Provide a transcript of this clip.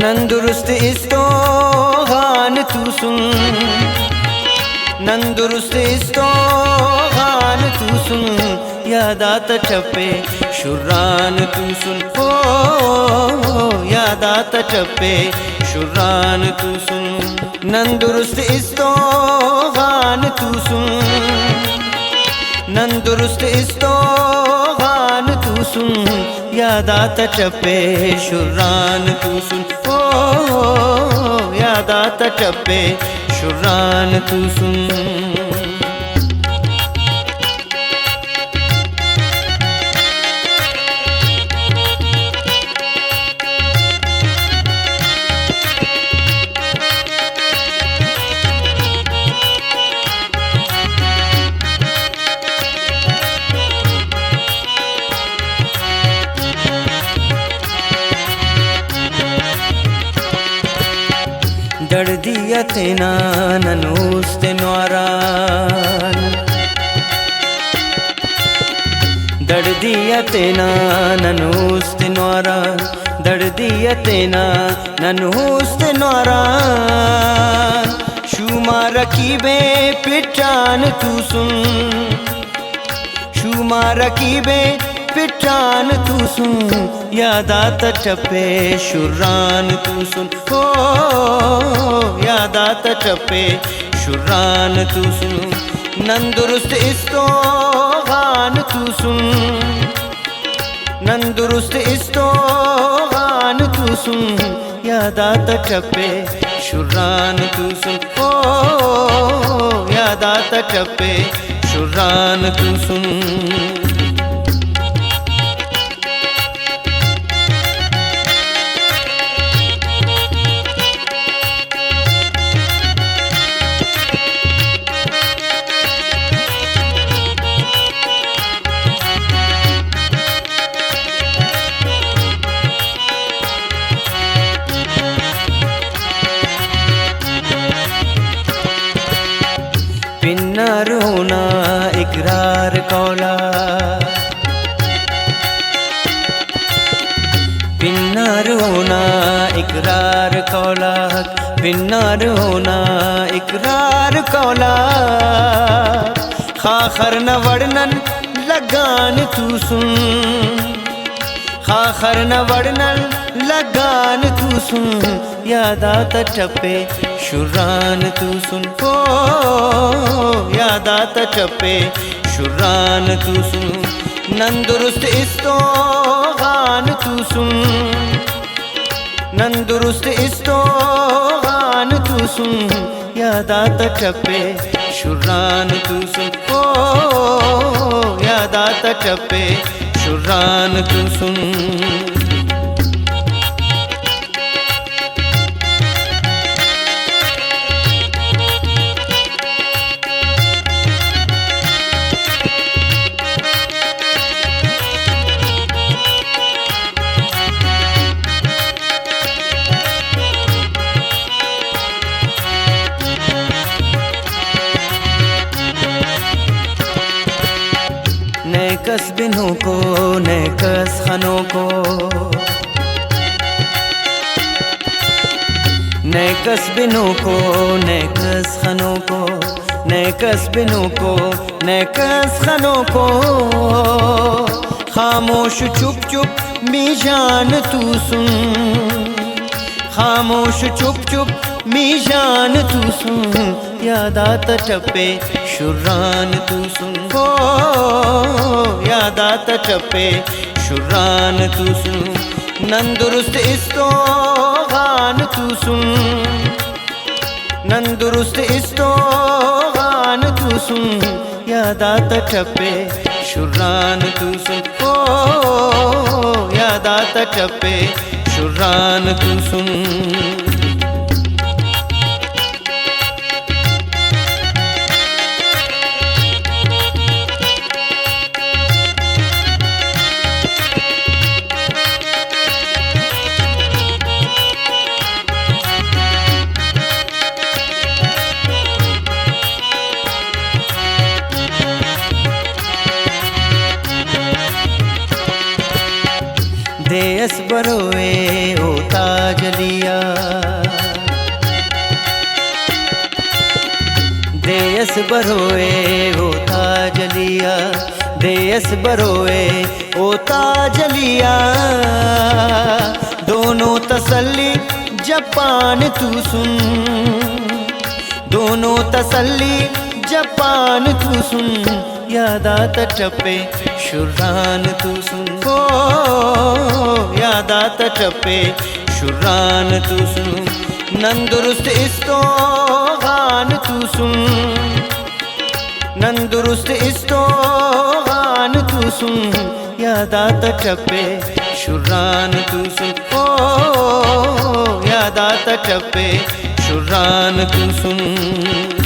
नंदुरुस्त इस्तो गान तू सुन, नंदुरुस्त इस्तो गान तू सुन, याद आता चप्पे शुर्रान तू सुन, ओ याद आता चप्पे शुर्रान तू सुन। नंदुरुस्त इस्तो गान तू सुन, नंदुरुस्त इस्तो गान तू सुन, याद आता चप्पे शुर्रान तू सुन, ओ याद आता चप्पे शुर्रान तू सुन। दर्दिया तेना ननूस्ते नौरान, दर्दिया तेना ननूस्ते नौरान, दर्दिया तेना ननूस्ते नौरान। शुमा रकीबे पिटान तू सुन, शुमा रकीबे पिटान तू सुन, याद आता चप्पे शुर्रान तू सुन, ओ याद आता चप्पे शुर्रान तू सुन। नंदुरुस्त इस्तो गान तू सुन, नंदुरुस्त इस्तो गान तू सुन, याद आता चप्पे शुर्रान तू सुन, ओ याद आता चप्पे शुर्रान तू सुन। पिन्नार होना इकरार कौला, पिन्नार होना इकरार कौला, पिन्नार होना इकरार कौला। खाखर न वर्णन लगान तू सुन, खाखर न वर्णन लगान तू सुन, याद आता चप्पे शुर्रान तू सुन, ओ याद आता चप्पे शुर्रान तू सुन। नंदुरुस्त इस्तो गान तू सुन, नंदुरुस्त इस्तो गान तू सुन, याद आता चप्पे शुर्रान तू सुन, ओ याद आता चप्पे शुर्रान तू सुन। नए कस्बिनों को नए कसखानों को, नए कस्बिनों को नए कसखानों को, नए कस्बिनों को नए कसखानों को। खामोश चुप चुप मीजान तू सुन, खामोश चुप चुप मीजान तू सुन, याद आता चप्पे शुर्रान तू सुन, ओ याद आता चप्पे शुर्रान तू सुन। नंदुरुस्त इस्तो गान तू सुन, नंदुरुस्त इस्तो गान तू सुन, याद आता चप्पे शुर्रान तू सुन, ओ याद आता चप्पे शुर्रान तू सुन। देस बरोए ओ ताज लिया, बरोए ओ ताजलिया, देयस बरोए ओ ताजलिया। दोनों तसल्ली जपान तू सुन, दोनों तसल्ली जपान तू सुन, यादात टपे शुर्रान तू सुन, ओ यादात टपे शुर्रान तू सुन। नंदुरुस्त इस्तो गान तू सुन, नंदुरुस्त इस्तो गान तू सुन, यादात टपे शुर्रान तू सुन, ओ यादात टपे शुर्रान तू सुन।